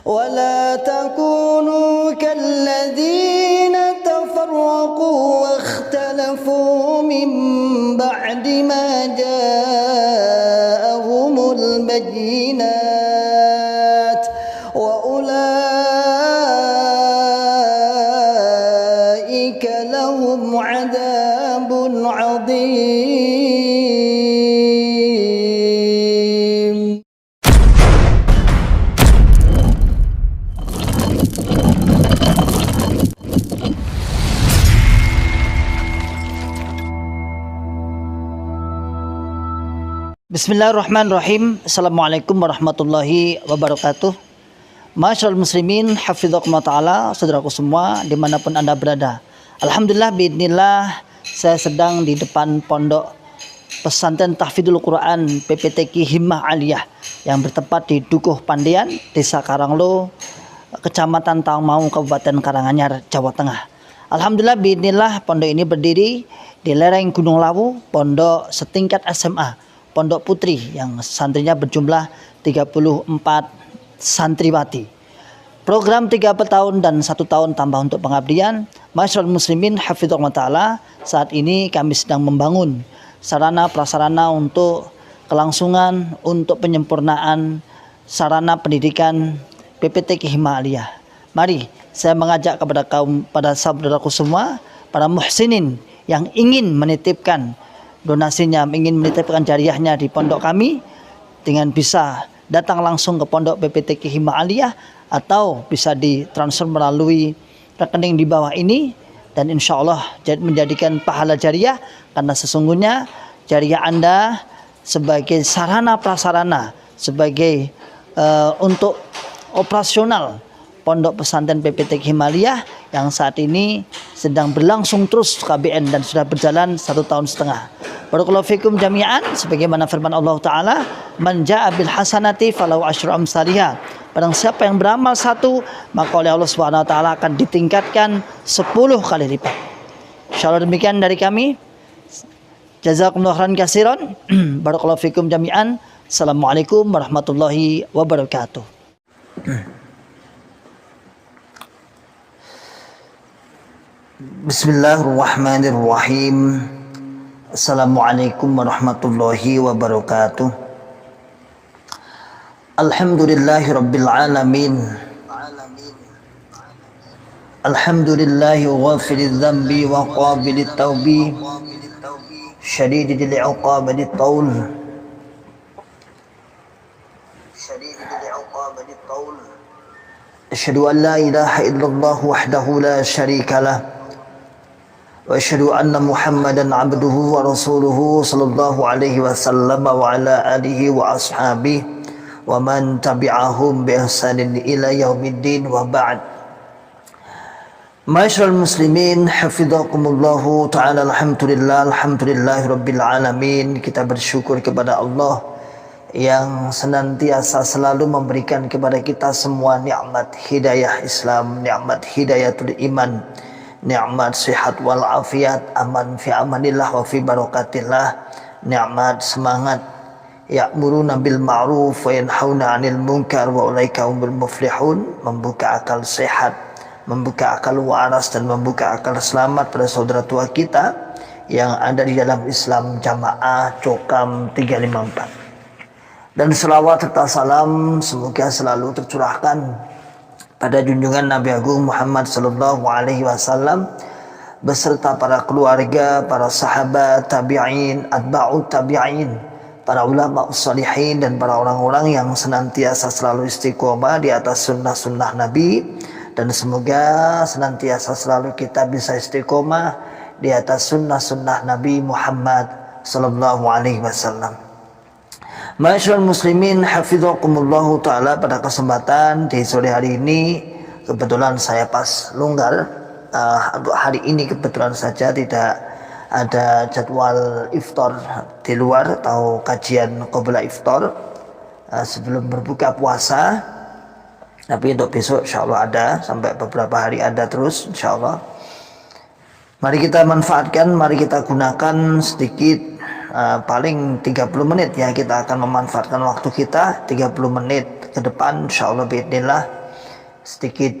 ولا تكونوا كالذين تفرقوا واختلفوا من بعد ما جاءهم البينات وأولئك لهم عذاب عظيم. Bismillahirrahmanirrahim. Assalamualaikum warahmatullahi wabarakatuh. Masyaallah muslimin, hafizakumullah ta'ala, saudaraku semua dimanapun anda berada. Alhamdulillah biidznillah, saya sedang di depan pondok pesantren tahfidzul Quran PPTQ Himmah Aliyah yang bertempat di Dukuh Pandian, Desa Karanglo, Kecamatan Tawangmangu, Kabupaten Karanganyar, Jawa Tengah. Alhamdulillah biidznillah, pondok ini berdiri di lereng Gunung Lawu, pondok setingkat SMA, Pondok Putri yang santrinya berjumlah 34 santriwati. Program 3 tahun dan 1 tahun tambah untuk pengabdian. Masyaallah muslimin hafizahullah ta'ala, saat ini kami sedang membangun sarana prasarana untuk kelangsungan, untuk penyempurnaan sarana pendidikan PPTQ Himmah Aliyah. Mari saya mengajak pada saudaraku semua, para muhsinin yang ingin menitipkan donasinya, ingin menitipkan jariahnya di pondok kami, dengan bisa datang langsung ke pondok PPTQ Himmah Aliyah atau bisa ditransfer melalui rekening di bawah ini, dan insya Allah menjadikan pahala jariah, karena sesungguhnya jariah Anda sebagai sarana prasarana, sebagai untuk operasional pondok pesantren PPTQ Himmah Aliyah yang saat ini sedang berlangsung terus KBN dan sudah berjalan 1,5 tahun. Barakallahu fikum jami'an, sebagaimana firman Allah Ta'ala, man ja'a bil hasanati falahu asyru amsalihha. Barang siapa yang beramal 1, maka oleh Allah Subhanahu wa taala akan ditingkatkan 10 kali lipat. Insyaallah demikian dari kami. Jazakumullahu khairan katsiran. Barakallahu fikum jami'an. Assalamualaikum warahmatullahi wabarakatuh. Bismillahirrahmanirrahim. Assalamualaikum warahmatullahi wabarakatuh. Alhamdulillahi rabbil alamin. Alhamdulillahi ghafiriz dzambi wa qabilit taubi, syadidil iqabatit taul. Asyhadu an la ilaha illallah wahdahu la syarikalah, wa asyhadu anna Muhammadan abduhu wa rasuluhu sallallahu alaihi wasallam wa ala alihi wa ashabihi wa man tabi'ahum bi ihsanin ila yaumiddin, wa ba'd. Masyaallah muslimin hafizakumullahu ta'ala, alhamdulillahi rabbil alamin. Kita bersyukur kepada Allah yang senantiasa selalu memberikan kepada kita semua nikmat hidayah Islam, nikmat hidayatul iman, nikmat sihat wal afiat, aman fi amanillah wa fi barakatillah, nikmat semangat, ya'muruna bil ma'ruf wa yanhauna 'anil munkar wa ulaika humul muflihun, membuka akal sehat, membuka akal waras, dan membuka akal selamat pada saudara tua kita yang ada di dalam Islam Jamaah Cokam 354. Dan selawat serta salam semoga selalu tercurahkan pada junjungan Nabi Agung Muhammad sallallahu alaihi wasallam beserta para keluarga, para sahabat, tabi'in, atba'ut tabi'in, para ulama salihin, dan para orang-orang yang senantiasa selalu istiqomah di atas sunnah-sunnah Nabi. Dan semoga senantiasa selalu kita bisa istiqomah di atas sunnah-sunnah Nabi Muhammad sallallahu alaihi wasallam. Masyaallah muslimin hafizakumullahu ta'ala, pada kesempatan di sore hari ini kebetulan saya pas longgar. Untuk hari ini kebetulan saja tidak ada jadwal iftar di luar atau kajian qabla iftar sebelum berbuka puasa. Tapi untuk besok insyaallah ada, sampai beberapa hari ada terus insyaallah. Mari kita manfaatkan, mari kita gunakan sedikit, paling 30 menit ya, kita akan memanfaatkan waktu kita 30 menit ke depan insyaallah biidznillah sedikit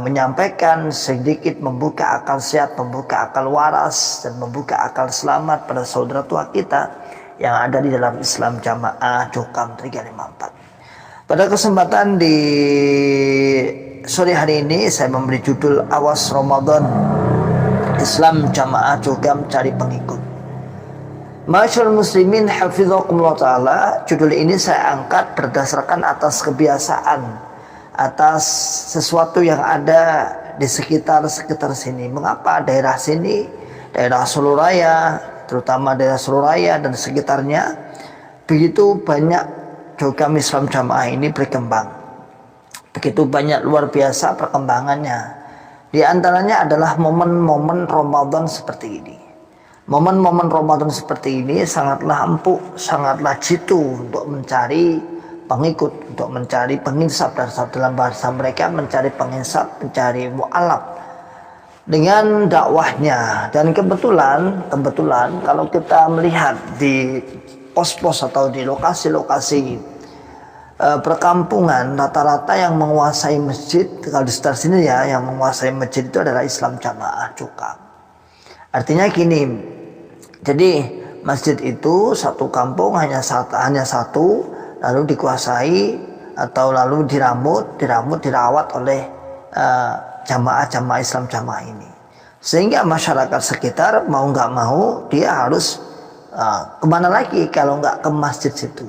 menyampaikan, sedikit membuka akal sehat, membuka akal waras, dan membuka akal selamat pada saudara tua kita yang ada di dalam Islam Jamaah Cukam 354. Pada kesempatan di sore hari ini saya memberi judul Awas Ramadan, Islam Jamaah Cukam cari pengikut. Masyaallah muslimin hafizakumullah ta'ala, judul ini saya angkat berdasarkan atas kebiasaan, atas sesuatu yang ada di sekitar sini. Mengapa daerah sini, daerah Soloraya, terutama daerah Soloraya dan sekitarnya, begitu banyak Cukam Islam Jamaah ini berkembang. Begitu banyak, luar biasa perkembangannya. Di antaranya adalah momen-momen Ramadan seperti ini. Momen-momen Ramadan seperti ini sangatlah empuk, sangatlah jitu untuk mencari pengikut, untuk mencari penginsaf, dalam bahasa mereka mencari penginsaf, mencari mu'alaf dengan dakwahnya. Dan kebetulan kalau kita melihat di pos-pos atau di lokasi-lokasi perkampungan, rata-rata yang menguasai masjid, kalau di sekitar sini ya, yang menguasai masjid itu adalah Islam Jamaah Cukam. Artinya gini, jadi masjid itu satu kampung hanya satu, lalu dikuasai atau lalu dirawat oleh jamaah Islam Jamaah ini, sehingga masyarakat sekitar mau nggak mau dia harus kemana lagi kalau nggak ke masjid situ.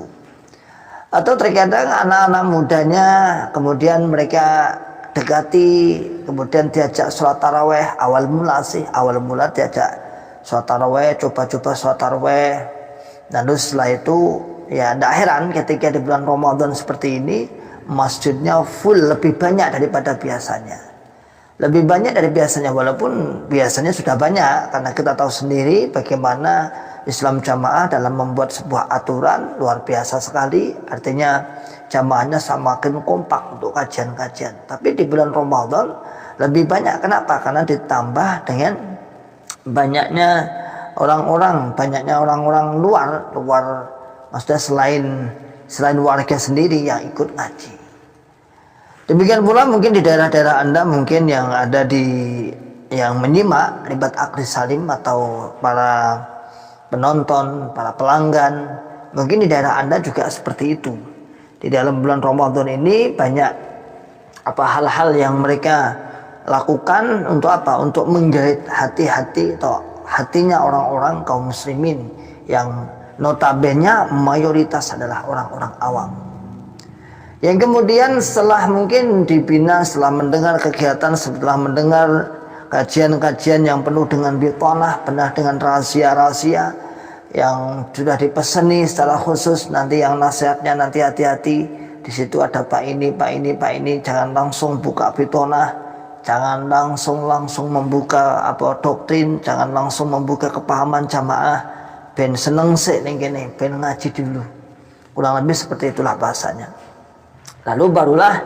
Atau terkadang anak-anak mudanya kemudian mereka dekati, kemudian diajak sholat taraweh. Awal mula diajak sholat taraweh, coba-coba sholat taraweh. Lalu setelah itu ya tidak heran ketika di bulan Ramadan seperti ini masjidnya full, lebih banyak daripada biasanya. Lebih banyak dari biasanya, walaupun biasanya sudah banyak, karena kita tahu sendiri bagaimana Islam Jamaah dalam membuat sebuah aturan luar biasa sekali. Artinya jamaahnya semakin kompak untuk kajian-kajian. Tapi di bulan Ramadan lebih banyak. Kenapa? Karena ditambah dengan banyaknya orang-orang luar, maksudnya selain warga sendiri yang ikut ngaji. Demikian pula mungkin di daerah-daerah Anda mungkin yang ada yang menyimak ribat Akri Salim atau para penonton, para pelanggan, mungkin di daerah Anda juga seperti itu. Di dalam bulan Ramadan ini banyak hal-hal yang mereka lakukan untuk apa? Untuk menggait hati-hati atau hatinya orang-orang kaum muslimin yang notabene mayoritas adalah orang-orang awam. Yang kemudian setelah mungkin dibina, setelah mendengar kegiatan, setelah mendengar kajian-kajian yang penuh dengan bitonah, penuh dengan rahasia-rahasia yang sudah dipeseni secara khusus, nanti yang nasihatnya nanti hati-hati, di situ ada Pak ini, jangan langsung buka bitonah, jangan langsung membuka doktrin, jangan langsung membuka kepahaman jamaah, ben seneng sih ning kene, ben ngaji dulu. Kurang lebih seperti itulah bahasanya. Lalu barulah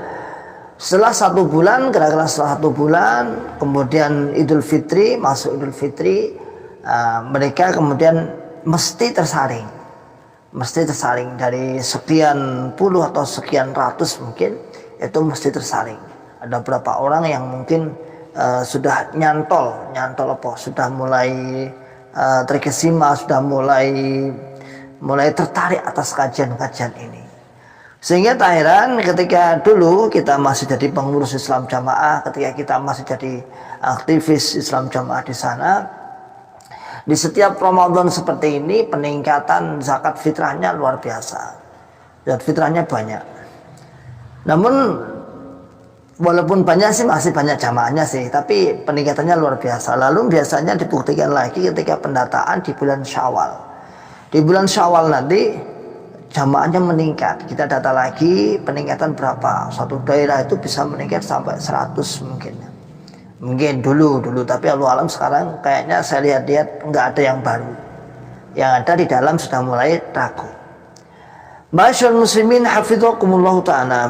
setelah 1 bulan, kira-kira setelah 1 bulan, kemudian masuk Idul Fitri, mereka kemudian mesti tersaring dari sekian puluh atau sekian ratus mungkin, itu mesti tersaring. Ada beberapa orang yang mungkin sudah nyantol sudah mulai terkesima, sudah mulai tertarik atas kajian-kajian ini. Sehingga tak heran ketika dulu kita masih jadi pengurus Islam Jamaah, ketika kita masih jadi aktivis Islam Jamaah di sana, di setiap Ramadan seperti ini peningkatan zakat fitrahnya luar biasa. Zakat fitrahnya banyak. Namun walaupun banyak sih, masih banyak jamaahnya sih, tapi peningkatannya luar biasa. Lalu biasanya dibuktikan lagi ketika pendataan di bulan Syawal. Di bulan Syawal nanti jamaahnya meningkat. Kita data lagi peningkatan berapa. Satu daerah itu bisa meningkat sampai 100 mungkin dulu, tapi Allah alam sekarang kayaknya saya lihat nggak ada yang baru. Yang ada di dalam sudah mulai ragu. Masyaallah muslimin hafizakumullah ta'ala.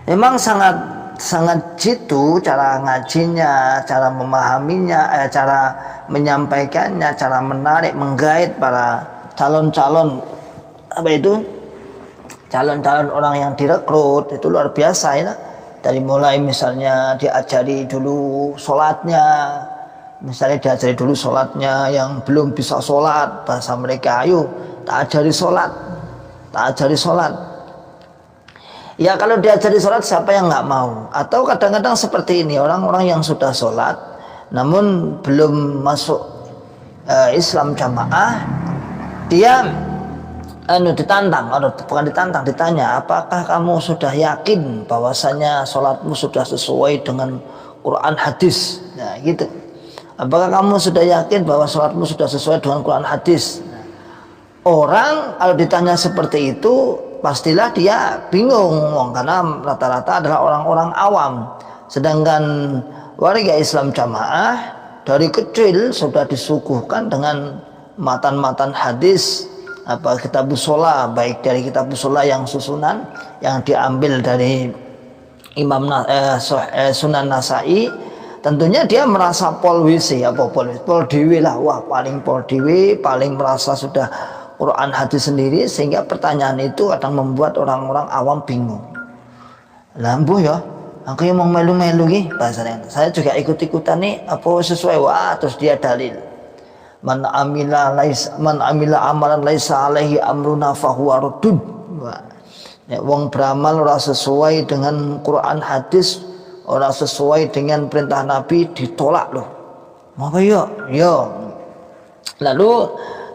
Memang sangat jitu cara ngajinya, cara memahaminya, cara menyampaikannya, cara menarik, menggait para calon-calon calon-calon orang yang direkrut, itu luar biasa ya. Dari mulai misalnya diajari dulu sholatnya, misalnya diajari dulu sholatnya, yang belum bisa sholat bahasa mereka, ayo tak ajari sholat, tak ajari sholat. Ya kalau diajari sholat siapa yang nggak mau? Atau kadang-kadang seperti ini, orang-orang yang sudah sholat namun belum masuk Islam jamaah, dia ditantang, bukan ditantang, ditanya, apakah kamu sudah yakin bahwasanya sholatmu sudah sesuai dengan Quran hadis? Nah gitu. Apakah kamu sudah yakin bahwa sholatmu sudah sesuai dengan Quran hadis? Nah, orang kalau ditanya seperti itu pastilah dia bingung, karena rata-rata adalah orang-orang awam. Sedangkan warga Islam jamaah dari kecil sudah disuguhkan dengan matan-matan hadis, kitabus sholah, baik dari kitabus sholah yang susunan yang diambil dari Imam Sunan Nasai. Tentunya dia merasa pol dewi lah, wah paling pol dewi, paling merasa sudah Quran hadis sendiri, sehingga pertanyaan itu kadang membuat orang-orang awam bingung. Lambuh ya, aku yang mau melu-melu nih bahasanya. Saya juga ikut-ikutan nih, apa sesuai, wah terus dia dalil. Man amila amalan laisa alaihi amruna fahuwa raddun. Ya, wong beramal ora sesuai dengan Quran hadis, ora sesuai dengan perintah Nabi, ditolak loh. Maka yo. Lalu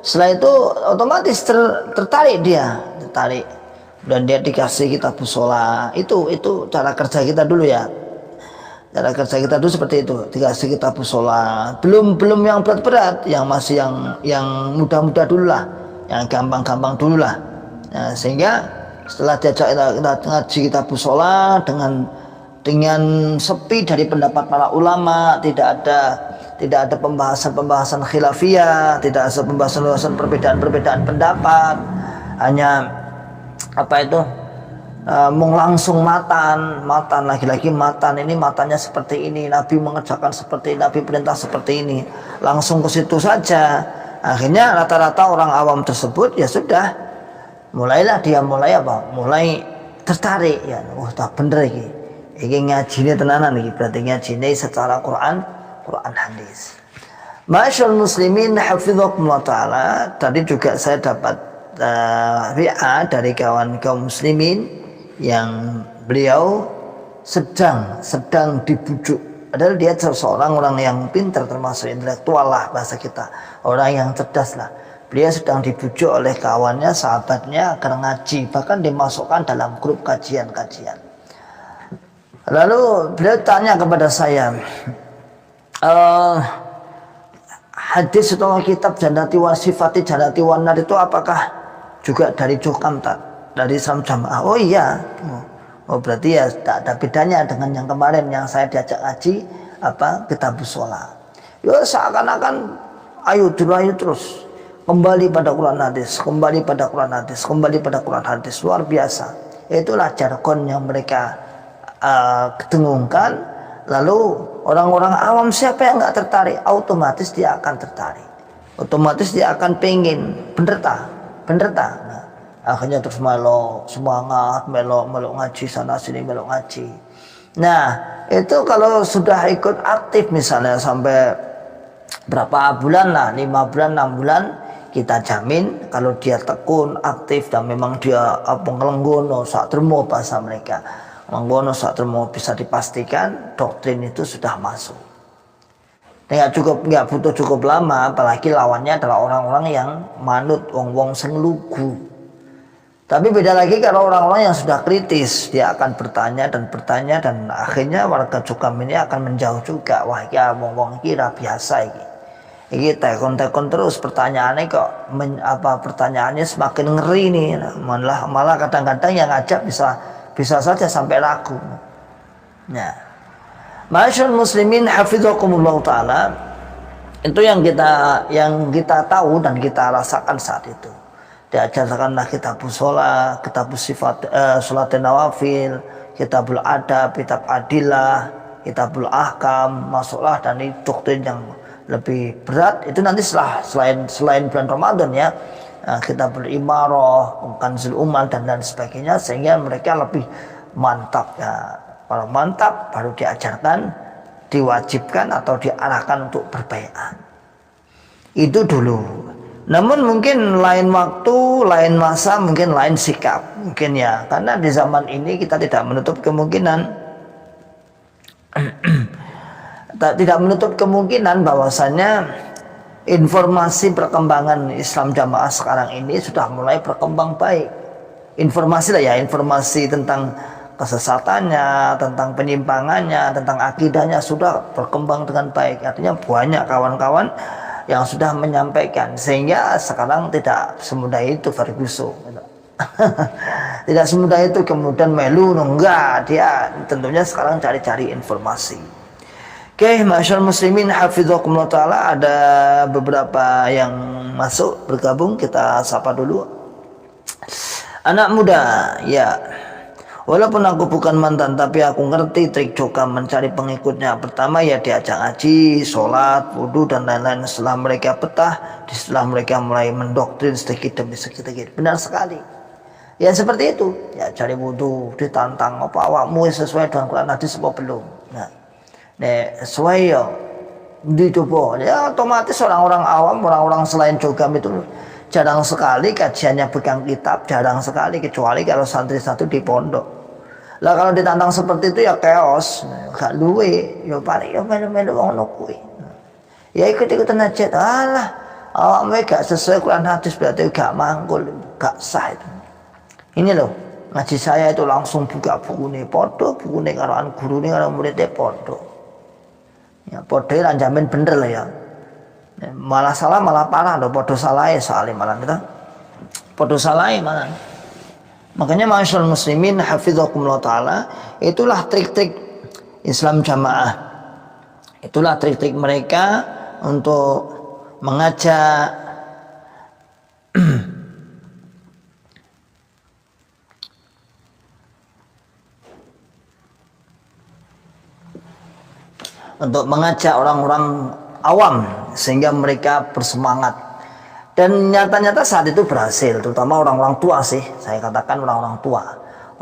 setelah itu otomatis tertarik, dan dia dikasih kitabus sholah. Itu cara kerja kita dulu ya. Cara kerja kita dulu seperti itu, dikasih kitabus sholah. Belum yang berat-berat, yang masih yang mudah-mudah dulu lah, yang gampang-gampang dulu lah. Nah, sehingga setelah diajak ngaji kitabus sholah dengan sepi dari pendapat para ulama, tidak ada pembahasan khilafiyah, tidak ada pembahasan perbedaan pendapat, hanya mau langsung matan lagi-lagi matan, ini matanya seperti ini, Nabi mengerjakan seperti ini, Nabi perintah seperti ini, langsung ke situ saja. Akhirnya rata-rata orang awam tersebut ya sudah mulai tertarik ya, tak bener iki ngajine tenanan iki, berarti ngajine secara Quran hadis. Masyaallah muslimin hafizakumullah taala. Tadi juga saya dapat WA dari kawan kaum muslimin yang beliau sedang dibujuk, padahal dia seorang orang yang pintar, termasuk intelektual lah bahasa kita, orang yang cerdas lah. Beliau sedang dibujuk oleh kawannya, sahabatnya agar ngaji, bahkan dimasukkan dalam grup kajian. Lalu beliau tanya kepada saya, hadis atau kitab Jannati wa Sifati Jannati wa Nar itu apakah juga dari Jokam dari Islam Jamaah? Oh iya. Oh berarti ya tak ada bedanya dengan yang kemarin yang saya diajak ngaji kitabus sholah. Ya seakan-akan ayo terus kembali pada Quran hadis, luar biasa. Itulah jargon yang mereka kedengungkan. Lalu orang-orang awam siapa yang nggak tertarik, otomatis dia akan tertarik, otomatis dia akan pengen bener tak. Nah, akhirnya terus semangat melok ngaji sana sini, melok ngaji. Nah itu kalau sudah ikut aktif misalnya sampai berapa bulan lah, 5 bulan 6 bulan, kita jamin kalau dia tekun aktif dan memang dia ngelenggono sak termo bahasa mereka, ngelenggono sak termo, bisa dipastikan doktrin itu sudah masuk. Nggak butuh cukup lama, apalagi lawannya adalah orang-orang yang manut wong sing lugu. Tapi beda lagi kalau orang-orang yang sudah kritis, dia akan bertanya dan akhirnya warga Jokam ini akan menjauh juga. Wah ya wong kira biasa ini tekon terus, pertanyaannya kok pertanyaannya semakin ngeri nih. Malah kadang-kadang yang ngajak bisa saja sampai ragu. Nah, masyaallah muslimin hafizakumullah taala, itu yang kita tahu dan kita rasakan saat itu. Diajarkanlah kitabus sholah, kitabus sifat sholat nawafil, kitabul adab, kitab adilah, kitabul ahkam, masuklah, dan ini doktrin yang lebih berat itu nanti selain bulan Ramadan ya, kitabul imarah, kanzul umal dan sebagainya, sehingga mereka lebih mantap ya. Kalau mantap baru diajarkan, diwajibkan atau diarahkan untuk berbaiat. Itu dulu. Namun mungkin lain waktu, lain masa, mungkin lain sikap. Mungkin ya, karena di zaman ini kita tidak menutup kemungkinan tidak menutup kemungkinan bahwasanya informasi perkembangan Islam jamaah sekarang ini sudah mulai berkembang baik. Informasi lah ya, informasi tentang kesesatannya, tentang penyimpangannya, tentang akidahnya sudah berkembang dengan baik. Artinya banyak kawan-kawan yang sudah menyampaikan, sehingga sekarang tidak semudah itu Ferguson. Tidak semudah itu kemudian melu, enggak, dia tentunya sekarang cari-cari informasi. Oke, masyaallah muslimin hafizakumullah taala, ada beberapa yang masuk bergabung, kita sapa dulu. Anak muda, ya. Walaupun aku bukan mantan, tapi aku ngerti trik Joka mencari pengikutnya. Pertama ya diajak ngaji, sholat, wudhu dan lain-lain. Setelah mereka betah, setelah mereka mulai mendoktrin sedikit demi sedikit. Benar sekali. Ya seperti itu. Ya cari wudhu, ditantang apa awakmu sesuai dengan Quran hadis apa belum. Nah, sesuai ya dicoba. Ya otomatis orang-orang awam, orang-orang selain Jogam itu jarang sekali kajiannya pegang kitab, jarang sekali kecuali kalau santri-santri di pondok. Lah kalau ditantang seperti itu ya chaos, gak luwe, ya paling ya melu-melu ngono kuwi. Ya ikut-ikutan aja. Alah, awakmu gak sesuai Quran hadis berarti gak mangkul, gak sah itu. Ini loh, ngaji saya itu langsung buka buku nih, podo buku nih karoan guru nih karo muridnya podo. Ya podo lan jamin bener lah ya. Malah salah malah parah loh, podo salah ya soalnya malah kita podo salah ya malah. Makanya masyaallah muslimin hafizakumullah taala, itulah trik-trik Islam jamaah, itulah trik-trik mereka untuk mengajak untuk mengajak orang-orang awam sehingga mereka bersemangat, dan nyata-nyata saat itu berhasil, terutama orang-orang tua sih, saya katakan orang-orang tua,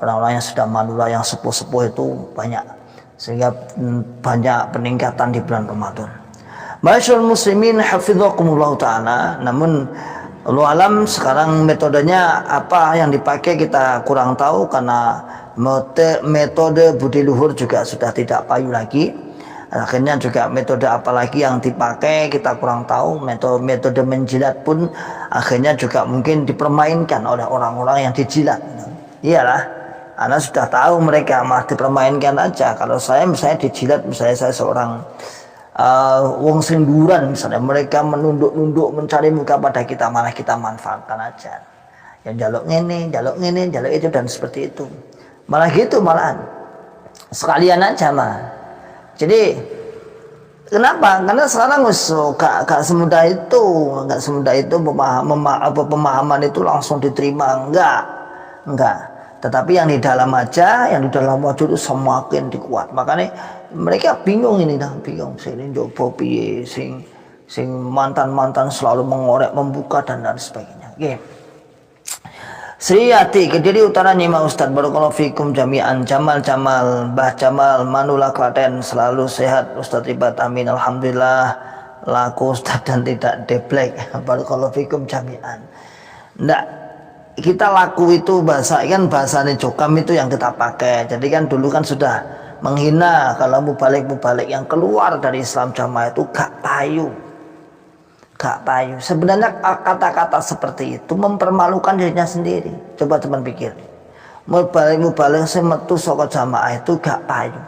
orang-orang yang sudah manula, yang sepuh-sepuh itu banyak, sehingga banyak peningkatan di bulan Ramadan. Masyaallah muslimin hafizakumullah taala. Namun Allah alam sekarang metodenya apa yang dipakai kita kurang tahu, karena metode budi luhur juga sudah tidak payu lagi. Akhirnya juga metode apa lagi yang dipakai kita kurang tahu. Metode menjilat pun akhirnya juga mungkin dipermainkan oleh orang-orang yang dijilat. Iyalah, Anda sudah tahu mereka mah dipermainkan aja. Kalau saya misalnya dijilat, misalnya saya seorang wong sinduran misalnya, mereka menunduk-nunduk mencari muka pada kita, malah kita manfaatkan aja. Yang jaluk ini, jaluk itu, dan seperti itu. Malah gitu malahan. Sekalian aja mah. Jadi kenapa? Karena sekarang gak semudah itu pemahaman itu langsung diterima, enggak. Tetapi yang di dalam aja, itu semakin dikuat. Makanya mereka bingung sing njobo piye, sing mantan selalu mengorek, membuka dan sebagainya. Oke. Sri Ati, Kediri Utara Nyima Ustadz, barakallahu fikum jami'an. Jamal, Mbah Jamal, Manula Klaten, selalu sehat Ustadz Ibat, amin. Alhamdulillah, laku Ustadz dan tidak deblek, barakallahu fikum jami'an. Nggak, kita laku itu bahasanya Jokam itu yang kita pakai. Jadi kan dulu kan sudah menghina kalau mubalik yang keluar dari Islam jamaah itu gak payu. Sebenarnya kata-kata seperti itu mempermalukan dirinya sendiri. Coba teman pikir, mubalik semetu saka jamaah itu gak payu,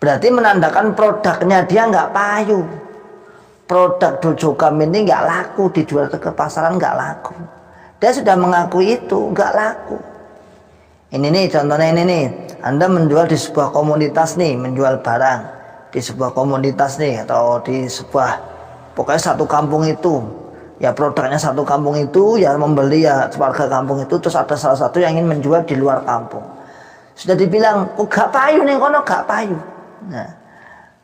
berarti menandakan produknya dia gak payu. Produk Jokam ini gak laku, dijual ke pasaran gak laku. Dia sudah mengakui itu gak laku. Ini nih contohnya, ini nih, Anda menjual di sebuah komunitas nih, menjual barang di sebuah komunitas nih, atau di sebuah, pokoknya satu kampung itu, ya produknya satu kampung itu, ya membeli ya warga kampung itu, terus ada salah satu yang ingin menjual di luar kampung. Sudah dibilang, kok gak payu nih kono, gak payu. Nah,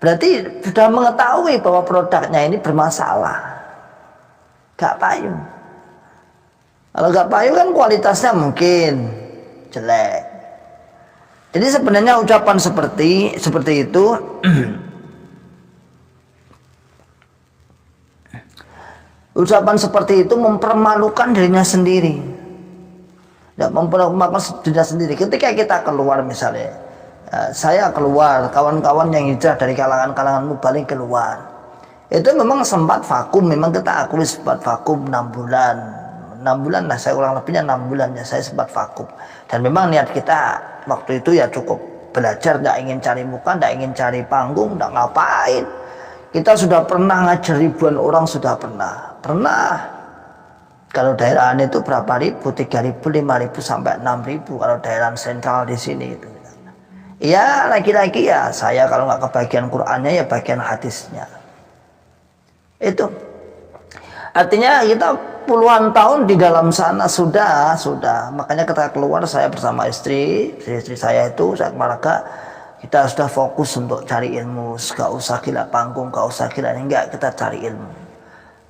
berarti sudah mengetahui bahwa produknya ini bermasalah, gak payu. Kalau gak payu kan kualitasnya mungkin jelek, Jadi sebenarnya ucapan seperti itu ucapan seperti itu mempermalukan dirinya sendiri. Tidak mempermalukan dirinya sendiri. Ketika kita keluar misalnya, saya keluar, kawan-kawan yang hijrah dari kalangan-kalangan Mubalik keluar. Itu memang sempat vakum, memang kita akui sempat vakum 6 bulan. 6 bulan lah, saya kurang lebihnya 6 bulan ya, saya sempat vakum. Dan memang niat kita waktu itu ya cukup belajar, tidak ingin cari muka, tidak ingin cari panggung, tidak ngapain. Kita sudah pernah ngajar ribuan orang, sudah pernah. Kalau daerah itu berapa ribu, 3.000, 5.000 sampai 6.000 kalau daerah sentral di sini itu. Ya lagi-lagi ya saya kalau nggak kebagian Qur'annya ya bagian hadisnya. Itu artinya kita puluhan tahun di dalam sana sudah. Makanya kita keluar, saya bersama istri saya itu, saya keluarga, kita sudah fokus untuk cari ilmu. Gak usah gila panggung, gak usah gila enggak, kita cari ilmu.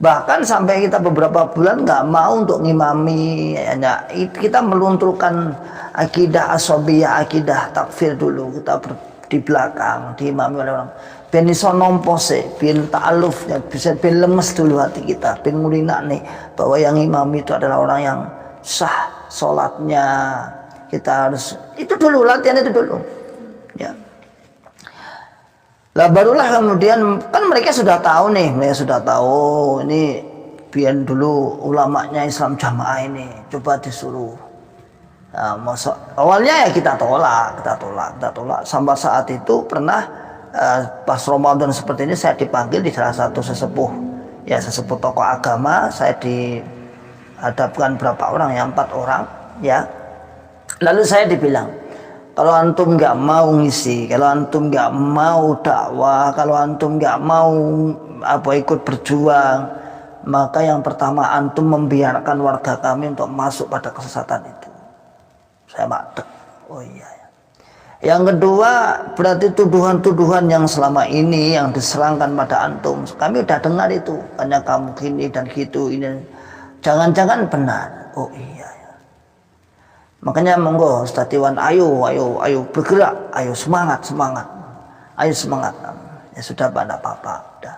Bahkan sampai kita beberapa bulan nggak mau untuk ngimami, ya, kita melunturkan akidah asobiyah, akidah takfir dulu, kita di belakang diimami oleh orang. Ben iso nompo sih, ben ta'aluf, ya, bisa ben lemes dulu hati kita, ben ngulina nih bahwa yang imami itu adalah orang yang sah sholatnya. Kita harus itu dulu, latihan itu dulu, ya. Lah barulah kemudian kan mereka sudah tahu ini biar dulu ulamanya Islam Jamaah ini coba disuruh. Nah, awalnya ya kita tolak sampai saat itu pernah pas Ramadan seperti ini saya dipanggil di salah satu sesepuh tokoh agama, saya dihadapkan berapa orang ya, 4 orang ya. Lalu saya dibilang, kalau antum nggak mau ngisi, kalau antum nggak mau dakwah, kalau antum nggak mau ikut berjuang, maka yang pertama antum membiarkan warga kami untuk masuk pada kesesatan itu. Saya madek. Oh iya. Yang kedua, berarti tuduhan-tuduhan yang selama ini yang diserangkan pada antum, kami udah dengar itu, hanya kamu gini dan gitu ini. Jangan-jangan benar. Oh iya. Makanya monggo Ustaz Iwan, ayo bergerak, ayo semangat, ayo semangat. Ya sudah Pak, enggak apa-apa, udah.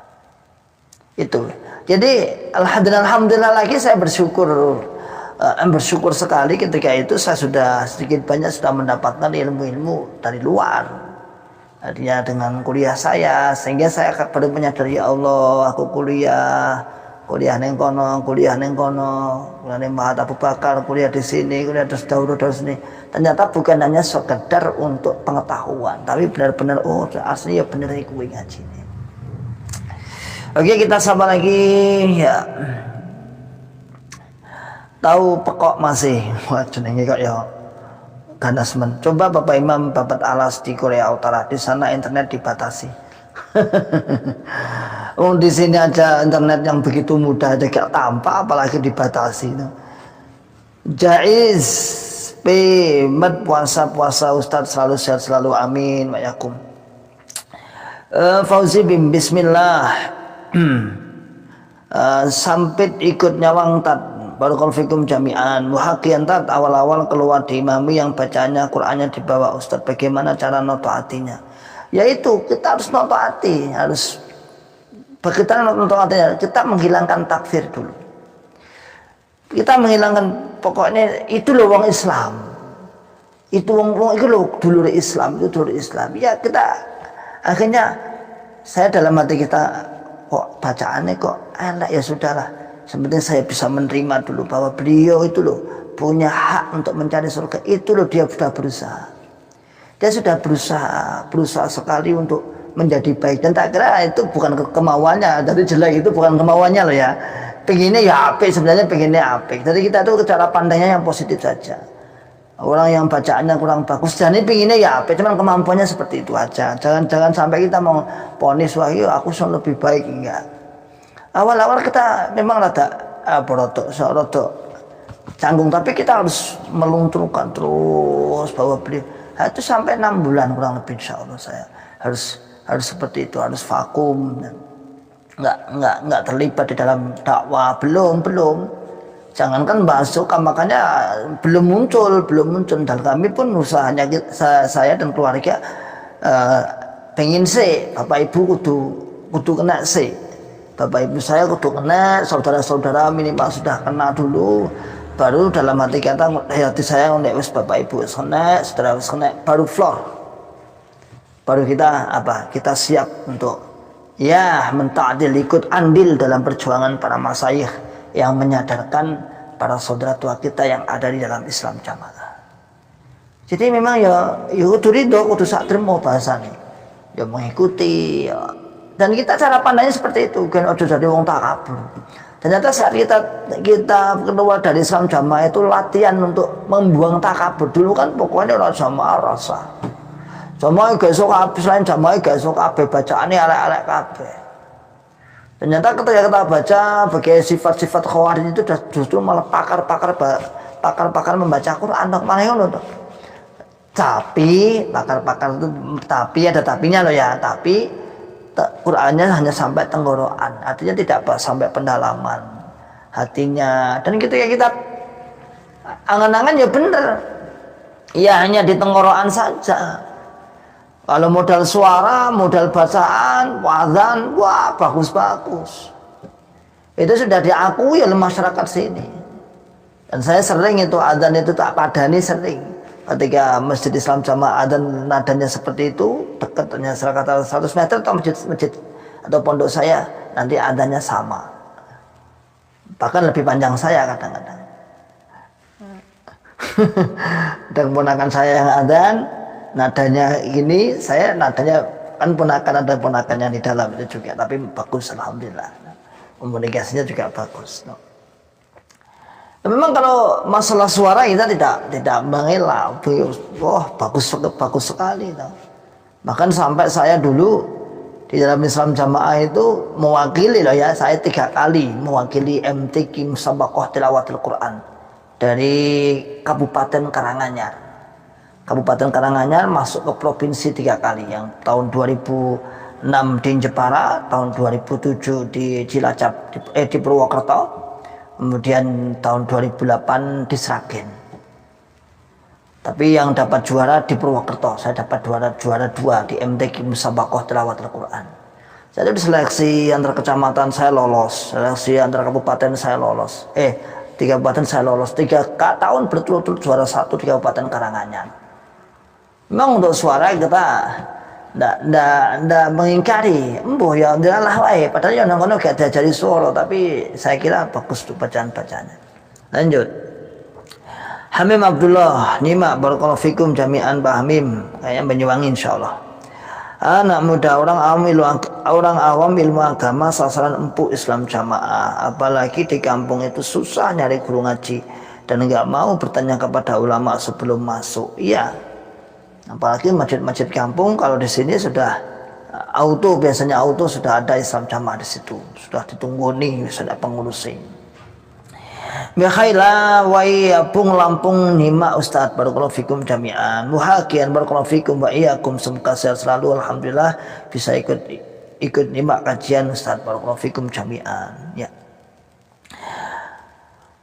Itu. Jadi alhamdulillah lagi saya bersyukur sekali ketika itu saya sudah sedikit banyak sudah mendapatkan ilmu-ilmu dari luar. Artinya dengan kuliah saya, sehingga saya baru menyadari, ya Allah, aku kuliah neng kono, kuliah neng Mahat Abu Bakar, kuliah di sini, kuliah di sini. Ternyata bukan hanya sekedar untuk pengetahuan, tapi benar-benar asli ya benar iku ngaji ini. Oke, kita sabar lagi ya. Tahu pekok masih, wah jenenge kok ya ganas men. Coba Bapak Imam Babat Alas di Korea Utara, di sana internet dibatasi. Di sini aja internet yang begitu mudah aja gak tampak, apalagi dibatasi. Jaiz mat puasa Ustadz selalu sehat selalu, amin wa yakum. Fauzi bin bismillah. Sampit ikut nyawang tat barakallahu fikum jami'an. Muhaqian tat awal-awal keluar di imami yang bacaannya Qur'annya di bawah Ustadz, bagaimana cara notaatinya? Yaitu kita harus notaati, kita menghilangkan takfir dulu. Kita menghilangkan, pokoknya itu loh wong Islam. Itu wong itu loh dulur Islam, itu dulur Islam. Ya kita akhirnya saya dalam hati kita kok bacaannya kok enak, ya sudahlah. Sebenarnya saya bisa menerima dulu bahwa beliau itu loh punya hak untuk mencari surga. Itu loh dia sudah berusaha. Dia sudah berusaha sekali untuk menjadi baik, dan tak kira itu bukan kemauannya. Jadi jelek itu bukan kemauannya loh ya. Pengennya ya apik, sebenarnya pengennya apik. Jadi kita tuh cara pandangnya yang positif saja. Orang yang bacaannya kurang bagus, jadi pengennya ya apik, cuman kemampuannya seperti itu aja. Jangan sampai kita mau ponis wah aku lebih baik, enggak. Awal-awal kita memang rada rotok canggung, tapi kita harus melunturkan terus bahwa beliau itu sampai 6 bulan kurang lebih, insya Allah saya harus seperti itu, harus vakum, nggak terlibat di dalam dakwah, belum Jangankan masuk, makanya belum muncul. Dan kami pun usahanya saya dan keluarga pengen sih Bapak Ibu kudu kena sih. Bapak Ibu saya kudu kena, saudara-saudara minimal sudah kena dulu, baru dalam hati saya nek wis Bapak Ibu wis kena, saudara wis kena, baru floor. Baru kita siap untuk ya mentadil, ikut andil dalam perjuangan para masyayikh yang menyadarkan para saudara tua kita yang ada di dalam Islam Jamaah. Jadi memang ya kudu ridho, kudu sak trimo bahasane. Ya mengikuti ya. Dan kita cara pandangnya seperti itu, kan ojo jadi wong takabur. Ternyata saat kita keluar dari Islam Jamaah itu latihan untuk membuang takabur. Dulu kan pokoknya orang Jamaah rasa. Jamaah gak esok habis lain Jamaah gak esok kabeh bacaane elek-elek kabeh. Ternyata ketika kita baca bagi sifat-sifat khawarij itu justru malah pakar membaca Quran malah ngono to. Tapi pakar-pakar itu ada tapinya loh ya, tapi Qurannya hanya sampai tenggorokan, artinya tidak sampai pendalaman hatinya. Dan ketika kita angan-angan ya bener, ya hanya di tenggorokan saja. Kalau modal suara, modal bacaan, wazan, wah bagus-bagus. Itu sudah diakui oleh masyarakat sini. Dan saya sering itu adzan itu tak padani sering. Ketika Masjid Islam Jamaah adzan nadanya seperti itu, dekatnya sekitar 100 meter atau masjid atau pondok saya, nanti adzannya sama. Bahkan lebih panjang saya kadang-kadang. Dan ponakan saya yang adzan, nadanya ini, saya nadanya kan ada ponakannya di dalam itu juga, tapi bagus alhamdulillah. Komunikasinya juga bagus. Memang kalau masalah suara kita tidak mengelak, bagus sekali. Bahkan sampai saya dulu di dalam Islam Jamaah itu mewakili loh ya, saya 3 kali mewakili MTQ Musabaqah Tilawatil Quran dari Kabupaten Karanganyar. Kabupaten Karanganyar masuk ke provinsi 3 kali, yang tahun 2006 di Jepara, tahun 2007 di Cilacap di Purwokerto, kemudian tahun 2008 di Sragen. Tapi yang dapat juara di Purwokerto, saya dapat juara 2 di MTQ Musabaqah Tilawatul Quran. Saya diseleksi antar kecamatan, saya lolos, seleksi antar kabupaten saya lolos. 3 kabupaten saya lolos, 3 tahun berturut-turut juara 1 di Kabupaten Karanganyar. Memang untuk suara kita ndak mengingkari, embuh ya ndalah wae, padahal ya nang kono gak diajari suara, tapi saya kira bagus tuh bacaan-bacaannya. Lanjut. Hamim Abdullah, nyimak barakallahu fikum jami'an Pak Hamim, kayaknya Banyuwangi insyaallah. Anak muda orang awam ilmu agama sasaran empuk Islam Jamaah, apalagi di kampung itu susah nyari guru ngaji dan enggak mau bertanya kepada ulama sebelum masuk. Iya. Apalagi masjid-masjid kampung, kalau di sini sudah biasanya sudah ada Islam Jamaah di situ, sudah ditunggu nih, sudah pengurusnya. Mikhaila wa iyyakum Lampung nyimak Ustaz barakallahu fikum jami'an. Muhakian barakallahu fikum wa iyyakum, semoga sehat selalu alhamdulillah bisa ikut nyimak kajian Ustaz barakallahu fikum jami'an. Ya.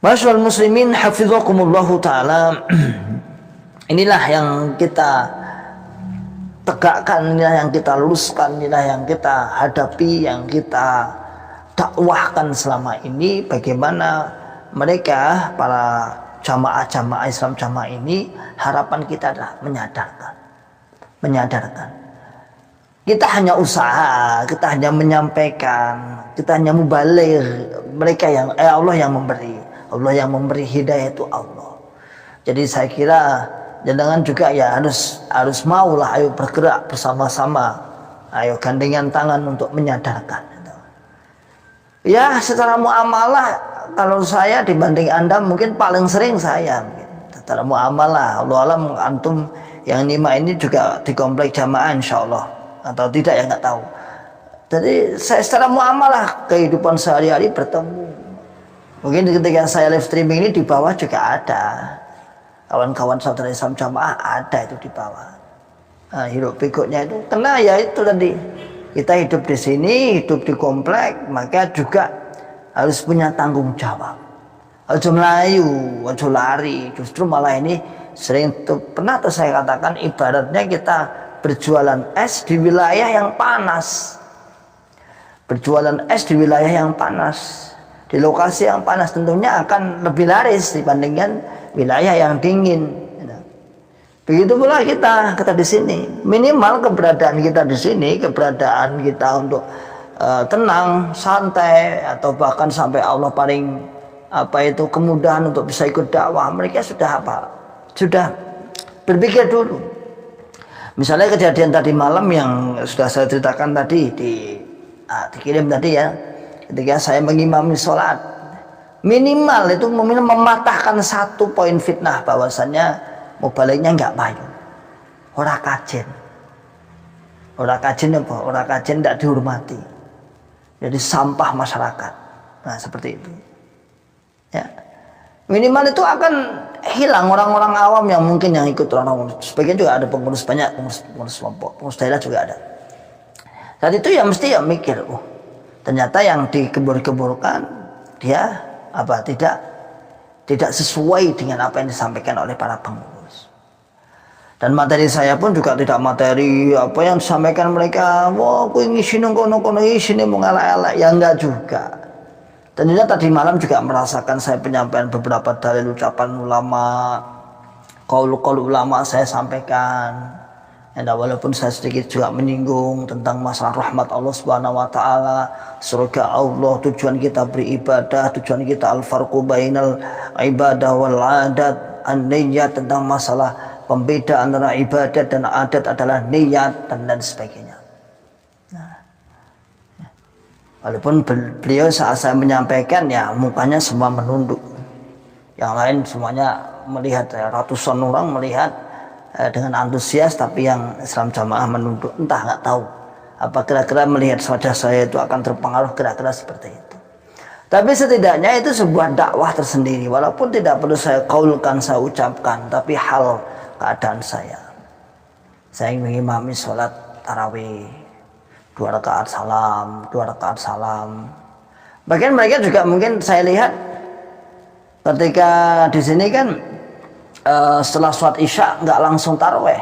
Masyaallah muslimin hafizakumullahu taala. Inilah yang kita tegakkan, inilah yang kita luruskan, inilah yang kita hadapi, yang kita dakwahkan selama ini. Bagaimana mereka, para jamaah Islam Jamaah ini, harapan kita adalah menyadarkan. Kita hanya usaha, kita hanya menyampaikan, kita hanya mubaligh. Mereka yang Allah yang memberi hidayah itu Allah. Jadi saya kira jangan juga ya harus maulah, ayo bergerak bersama-sama, ayo gandengan tangan untuk menyadarkan. Ya secara muamalah, kalau saya dibanding Anda mungkin paling sering saya secara muamalah. Allah alam antum yang nyimak ini juga di komplek jamaah insyaallah, atau tidak ya nggak tahu. Jadi saya secara muamalah kehidupan sehari-hari bertemu. Mungkin ketika saya live streaming ini di bawah juga ada kawan-kawan saudara Islam Jamaah, ada itu di bawah. Nah, hidup pikuknya itu kena ya itu tadi. Kita hidup di sini, hidup di komplek, maka juga harus punya tanggung jawab. Ojo melayu, ojo lari. Justru malah ini sering pernah saya katakan ibaratnya kita berjualan es di wilayah yang panas. Berjualan es di wilayah yang panas, di lokasi yang panas tentunya akan lebih laris dibandingkan wilayah yang dingin. Begitu pula kita di sini. Minimal keberadaan kita di sini, keberadaan kita untuk tenang, santai, atau bahkan sampai Allah paling kemudahan untuk bisa ikut dakwah, mereka sudah sudah berpikir dulu. Misalnya kejadian tadi malam yang sudah saya ceritakan tadi dikirim tadi ya, ketika saya mengimami sholat, minimal itu mematahkan satu poin fitnah bahwasannya mubaliknya nggak payu, ora kajen apa, ora kajen tidak dihormati, jadi sampah masyarakat. Nah seperti itu ya, minimal itu akan hilang orang-orang awam yang mungkin yang ikut orang-orang. Sebagian juga ada pengurus, banyak pengurus kelompok, pengurus daerah juga ada. Saat itu ya mesti ya mikir, ternyata yang dikebur-keburkan dia tidak sesuai dengan apa yang disampaikan oleh para pengurus. Dan materi saya pun juga tidak materi apa yang disampaikan mereka. Wah, aku ingin sini kono sini mengalak-alak, ya enggak juga. Tentunya tadi malam juga merasakan saya penyampaian beberapa dalil ucapan ulama, qaul ulama saya sampaikan. Dan walaupun saya sedikit juga menyinggung tentang masalah rahmat Allah Subhanahu wa taala, surga Allah, tujuan kita beribadah, tujuan kita al-farqu bainal ibadah wal adat, an-niyyat, tentang masalah pembeda antara ibadat dan adat adalah niat dan sebagainya. Walaupun beliau saat saya menyampaikan ya mukanya semua menunduk, yang lain semuanya melihat, ratusan orang melihat dengan antusias, tapi yang Islam Jamaah menunduk, entah nggak tahu apa kira-kira melihat wajah saya itu akan terpengaruh kira-kira seperti itu. Tapi setidaknya itu sebuah dakwah tersendiri, walaupun tidak perlu saya kaulkan, saya ucapkan, tapi hal keadaan saya mengimami sholat tarawih 2 rakaat salam. Bahkan mereka juga mungkin saya lihat ketika di sini kan setelah sholat isya nggak langsung tarawih.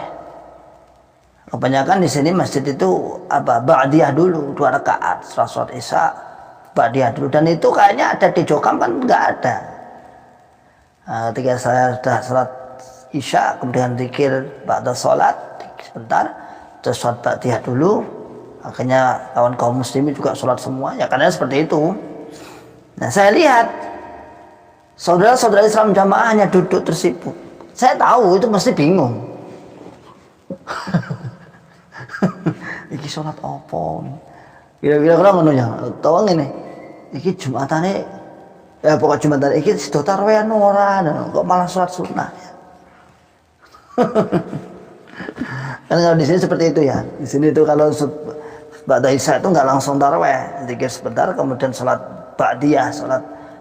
Kebanyakan di sini masjid itu ba'diyah dulu 2 rakaat setelah sholat isya, ba'diyah dulu, dan itu kayaknya ada di Jokam kan nggak ada. Ketika saya sudah sholat isya kemudian zikir ba'da sholat sebentar, terus sholat ba'diyah dulu. Akhirnya kaum muslimin juga sholat semua, ya karena seperti itu. Nah saya lihat saudara-saudara Islam Jamaah hanya duduk tersibuk. Saya tahu itu mesti bingung. Iki sholat apa? Kira-kira ngono ya. Tahu ngene. Iki Jumatane ya pokok Jumatan iki sedo tarawih ora, kok malah sholat sunnah. Kan kalau di sini seperti itu ya. Di sini itu kalau ba'da isya itu nggak langsung tarawih, zikir sebentar, kemudian sholat ba'diyah,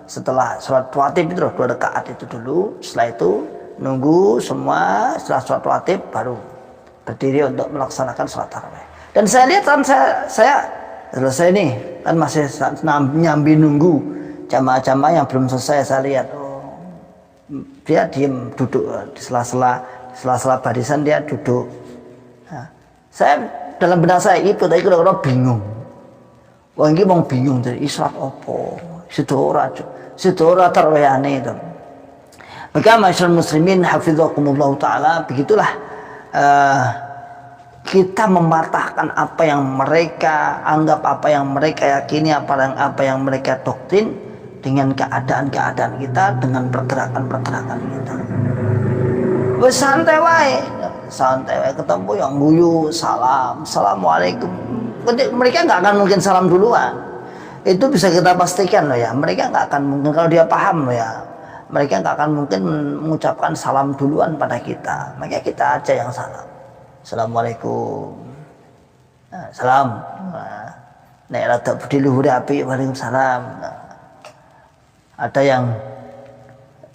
setelah sholat rawatib itu 2 rakaat itu dulu. Setelah itu nunggu semua, setelah sholat rawatib baru berdiri untuk melaksanakan sholat tarawih. Dan saya lihat kan saya selesai nih, kan masih nyambi nunggu jamaah-jamaah yang belum selesai. Saya lihat dia diem duduk di sela-sela barisan, dia duduk. Nah, saya dalam benak saya itu tadi kira-kira bingung. Wah ini mau bingung dari israt opo, sidora tarawihane itu. Maka masyarakat muslimin hafizakumullah taala, begitulah kita mematahkan apa yang mereka anggap, apa yang mereka yakini, apa yang mereka doktrin dengan keadaan-keadaan kita, dengan pergerakan-pergerakan kita. Santai wae ketemu yang guyu salam, assalamualaikum. Mereka nggak akan mungkin salam duluan, itu bisa kita pastikan loh ya. Mereka nggak akan mungkin, kalau dia paham loh ya, mereka nggak akan mungkin mengucapkan salam duluan pada kita. Maka kita aja yang salam, assalamualaikum, salam. Nek rada budi luhur api, waalaikumsalam. Ada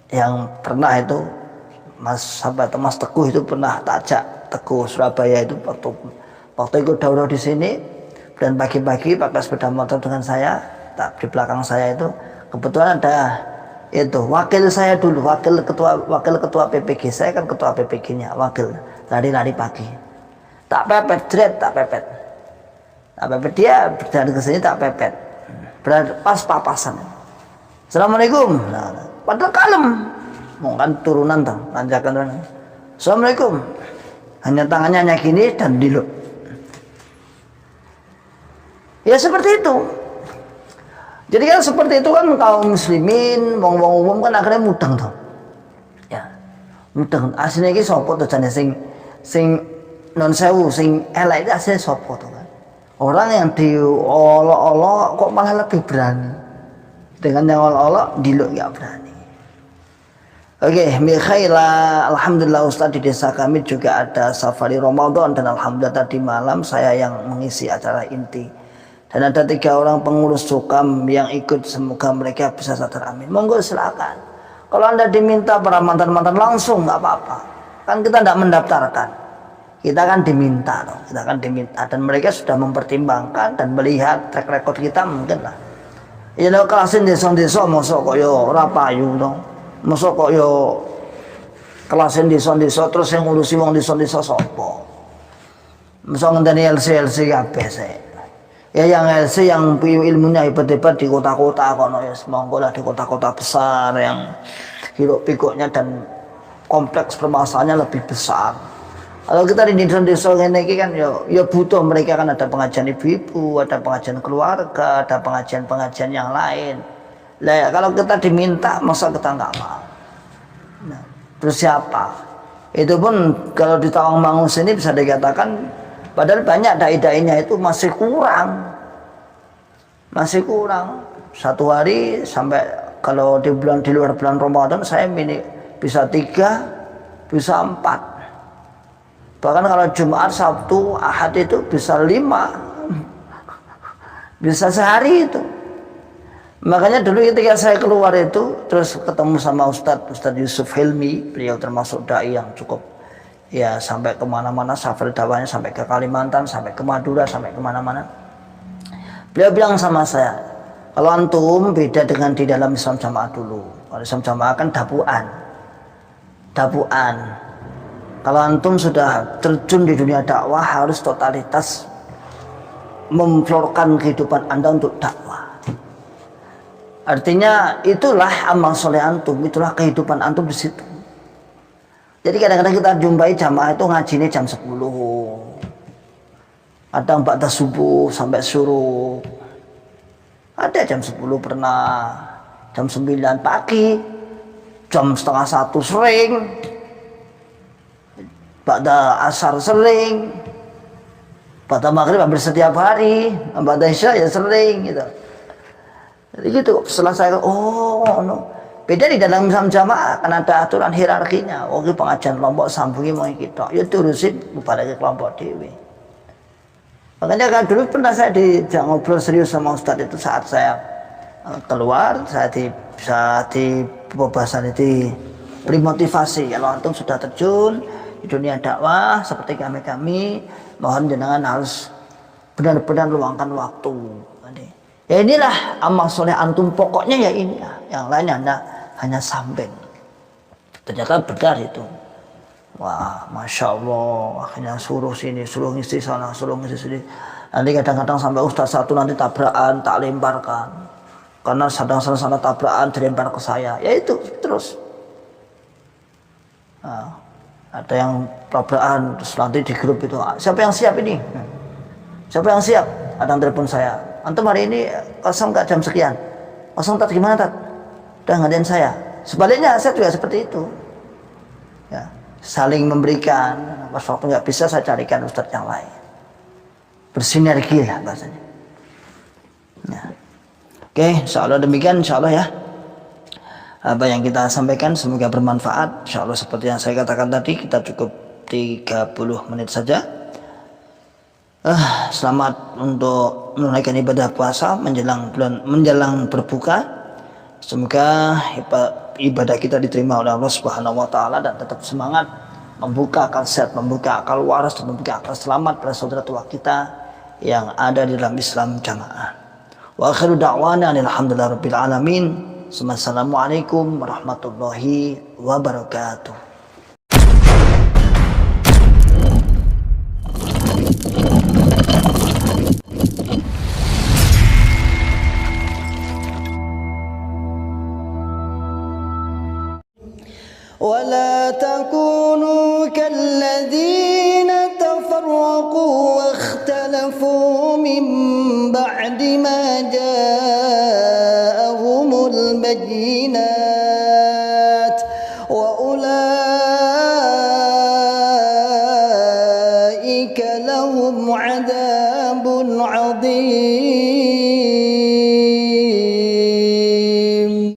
yang pernah itu Mas Teguh itu pernah tajak, Teguh Surabaya itu waktu ikut daurah di sini, dan pagi-pagi pakai sepeda motor dengan saya, di belakang saya itu kebetulan ada itu wakil saya dulu, wakil ketua PPG, saya kan ketua PPG-nya, wakil lari-lari pagi, tak pepet dia berjalan ke sini, tak pepet, pas papasan, assalamualaikum, padahal kalem, mau kan turunan tuh, tanjakan, assalamualaikum, hanya tangannya gini dan diluk, ya seperti itu. Jadi kan seperti itu kan kaum muslimin, wong umum kan akhirnya mudeng tuh. Ya. Mudeng. Asline iki sapa to jane sing non sewu, sing elek itu asline sapa to kan. Orang yang diolok-olok kok malah lebih berani. Dengan yang olok-olok diluk enggak berani. Oke, Mikhaila, alhamdulillah Ustaz di desa kami juga ada safari Ramadan dan alhamdulillah tadi malam saya yang mengisi acara inti. Dan ada 3 orang pengurus Sukam yang ikut, semoga mereka bisa sadar, amin. Monggo silakan. Kalau Anda diminta para mantan-mantan langsung nggak apa-apa. Kan kita tidak mendaftarkan. Kita kan diminta, dan mereka sudah mempertimbangkan dan melihat track record kita mungkin lah. Ya lo kelasin desa-desa mosok kok yo ora payu to. Mosok kok yo kelasin desa-desa terus yang ngurusi wong desa-desa sapa. Mosok ngenteni LC kabeh sih. Ya yang LC yang ilmunya hebat-hebat di kota-kota kono ya semonggo lah, di kota-kota besar yang hiruk pikuknya dan kompleks permasalahannya lebih besar. Kalau kita di desa-desa ini kan ya butuh, mereka kan ada pengajian ibu-ibu, ada pengajian keluarga, ada pengajian yang lain. Lah kalau kita diminta masa kita nggak mau. Nah, terus siapa? Itu pun kalau di Tawangmangu sini bisa dikatakan padahal banyak dai-dainya itu masih kurang. Satu hari sampai kalau di luar bulan Ramadan saya bisa 3, bisa 4. Bahkan kalau Jumat, Sabtu, Ahad itu bisa 5. Bisa sehari itu. Makanya dulu ketika saya keluar itu terus ketemu sama Ustadz Yusuf Hilmi, beliau termasuk dai yang cukup ya sampai kemana-mana, safari dakwahnya sampai ke Kalimantan, sampai ke Madura, sampai kemana-mana. Beliau bilang sama saya, kalau antum beda dengan di dalam Islam Jamaah dulu. Kalau Islam Jamaah kan dabuan. Kalau antum sudah terjun di dunia dakwah harus totalitas memflorkan kehidupan Anda untuk dakwah. Artinya itulah amal soleh antum, itulah kehidupan antum di situ. Jadi kadang-kadang kita jumpai jamaah itu ngajinya jam 10. Ada ba'da subuh sampai suruh. Ada jam 10 pernah, jam 9 pagi, jam setengah 1 sering, ba'da asar sering, ba'da maghrib hampir setiap hari, ba'da isya ya sering gitu. Jadi gitu, setelah saya beda di dalam Islam Jamaah kan ada aturan hierarkinya. Oke, pengajian kelompok sambungi mau kita, ya terusin kepada kelompok dewi. Makanya kan dulu pernah saya ngobrol serius sama Ustadz itu saat saya keluar, saya di pembahasan itu beri motivasi. Kalau antum sudah terjun di dunia dakwah seperti kami, mohon jenengan harus benar-benar luangkan waktu. Ya inilah amal soleh antum, pokoknya ya ini ya. Yang lain hanya samping. Ternyata benar itu. Wah, Masya Allah, akhirnya suruh sini, suruh ngisi sana, suruh ngisi sini. Nanti kadang-kadang sampai ustaz satu nanti tabrakan, tak lemparkan. Karena sedang sana tabrakan, dilempar ke saya. Ya itu, terus. Nah, ada yang tabrakan, terus nanti di grup itu, siapa yang siap ini? Siapa yang siap? Ada yang telepon saya. Antum hari ini kosong nggak jam sekian? Kosong Tat, gimana Tat? Udah ngadain saya. Sebaliknya saya juga seperti itu. Ya, saling memberikan. Pas waktu nggak bisa saya carikan ustadz yang lain. Bersinergi lah bahasanya. Ya. Oke, insyaallah demikian insyaallah ya. Apa yang kita sampaikan semoga bermanfaat. Insyaallah seperti yang saya katakan tadi, kita cukup 30 menit saja. Selamat untuk menunaikan ibadah puasa menjelang berbuka. Semoga ibadah kita diterima oleh Allah Subhanahu wa taala dan tetap semangat membuka akal sehat, membuka akal waras dan membuka akal selamat pada saudara tua kita yang ada di dalam Islam Jamaah. Wa akhiru da'wana alhamdulillahirabbil alamin. Assalamualaikum warahmatullahi wabarakatuh. ولا تكونوا كالذين تفرقوا واختلفوا من بعد ما